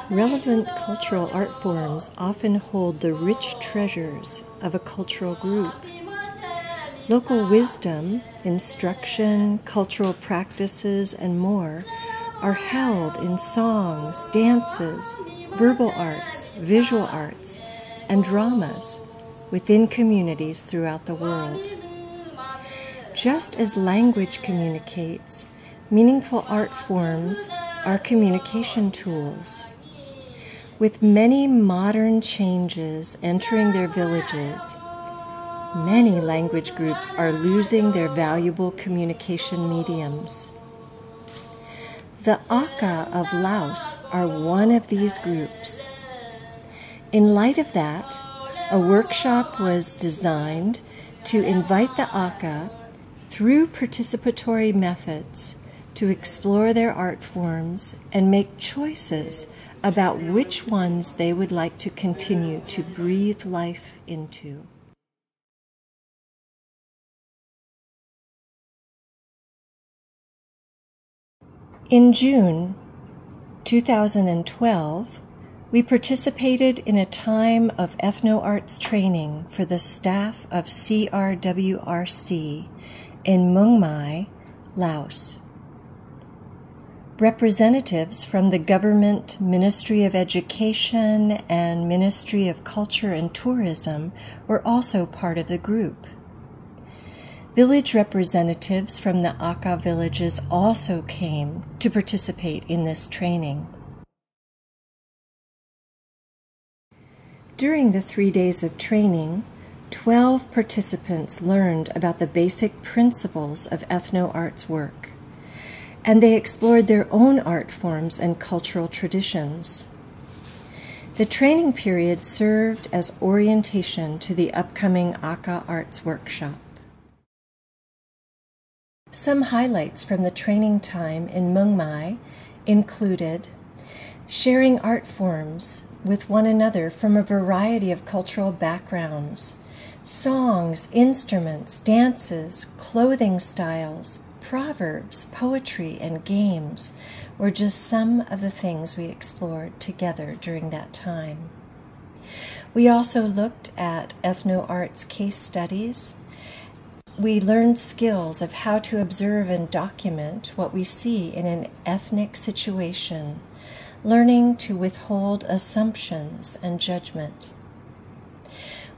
Relevant cultural art forms often hold the rich treasures of a cultural group. Local wisdom, instruction, cultural practices, and more are held in songs, dances, verbal arts, visual arts, and dramas within communities throughout the world. Just as language communicates, meaningful art forms are communication tools. With many modern changes entering their villages, many language groups are losing their valuable communication mediums. The Akha of Laos are one of these groups. In light of that, a workshop was designed to invite the Akha through participatory methods to explore their art forms and make choices about which ones they would like to continue to breathe life into. In June 2012, we participated in a time of EthnoArts training for the staff of CRWRC in Muang Mai, Laos. Representatives from the Government Ministry of Education and Ministry of Culture and Tourism were also part of the group. Village representatives from the Akha villages also came to participate in this training. During the 3 days of training, 12 participants learned about the basic principles of EthnoArts work, and they explored their own art forms and cultural traditions. The training period served as orientation to the upcoming Akha Arts Workshop. Some highlights from the training time in Muang Mai included sharing art forms with one another from a variety of cultural backgrounds, songs, instruments, dances, clothing styles, proverbs, poetry, and games were just some of the things we explored together during that time. We also looked at EthnoArts case studies. We learned skills of how to observe and document what we see in an ethnic situation, learning to withhold assumptions and judgment.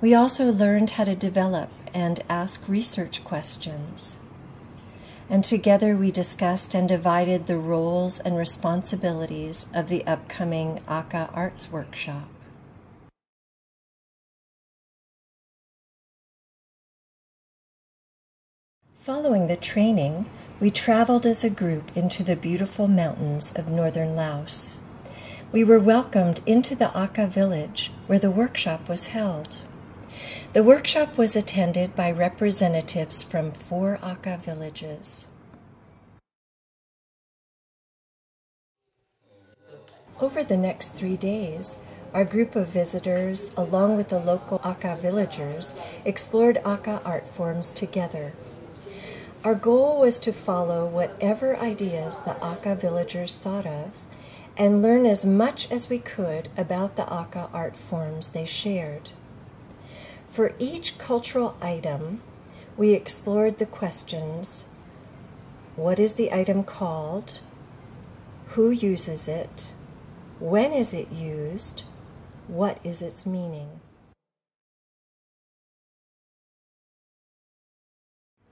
We also learned how to develop and ask research questions. And together we discussed and divided the roles and responsibilities of the upcoming Akha Arts Workshop. Following the training, we traveled as a group into the beautiful mountains of northern Laos. We were welcomed into the Akha village where the workshop was held. The workshop was attended by representatives from 4 Akha villages. Over the next 3 days, our group of visitors, along with the local Akha villagers, explored Akha art forms together. Our goal was to follow whatever ideas the Akha villagers thought of and learn as much as we could about the Akha art forms they shared. For each cultural item, we explored the questions: what is the item called? Who uses it? When is it used? What is its meaning?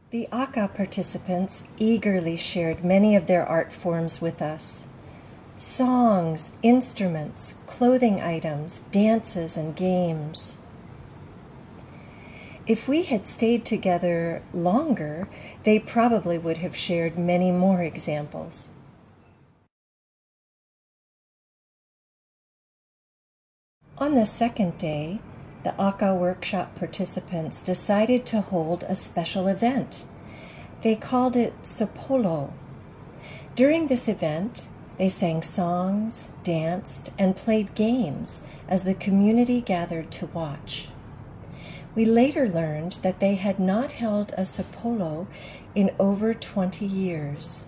The Akha participants eagerly shared many of their art forms with us. Songs, instruments, clothing items, dances, and games. If we had stayed together longer, they probably would have shared many more examples. On the second day, the Akha workshop participants decided to hold a special event. They called it Sapolo. During this event, they sang songs, danced, and played games as the community gathered to watch. We later learned that they had not held a sapolo in over 20 years.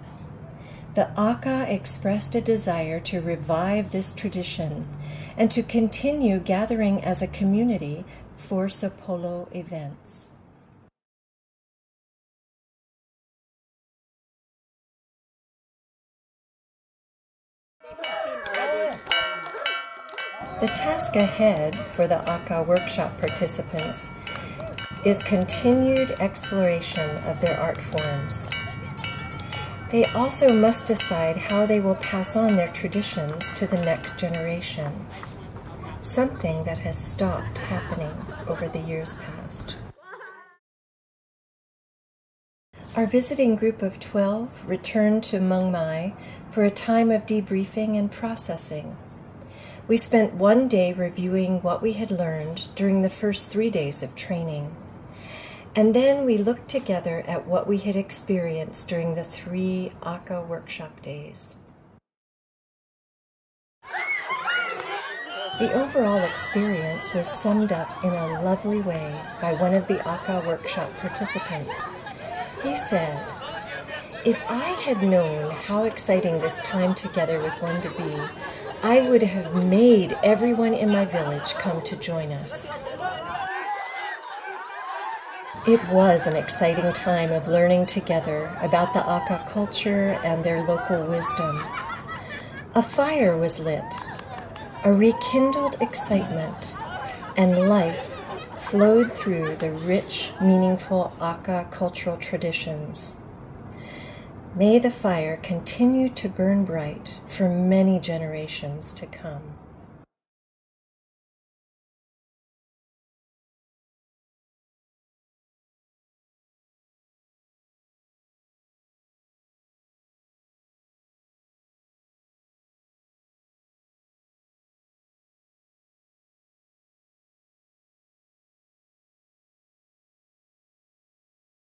The Akha expressed a desire to revive this tradition and to continue gathering as a community for sapolo events. The task ahead for the Akha workshop participants is continued exploration of their art forms. They also must decide how they will pass on their traditions to the next generation, something that has stopped happening over the years past. Our visiting group of 12 returned to Mung Mai for a time of debriefing and processing. We spent one day reviewing what we had learned during the first 3 days of training. And then we looked together at what we had experienced during the 3 Akha workshop days. The overall experience was summed up in a lovely way by one of the Akha workshop participants. He said, "If I had known how exciting this time together was going to be, I would have made everyone in my village come to join us." It was an exciting time of learning together about the Akha culture and their local wisdom. A fire was lit, a rekindled excitement, and life flowed through the rich, meaningful Akha cultural traditions. May the fire continue to burn bright for many generations to come.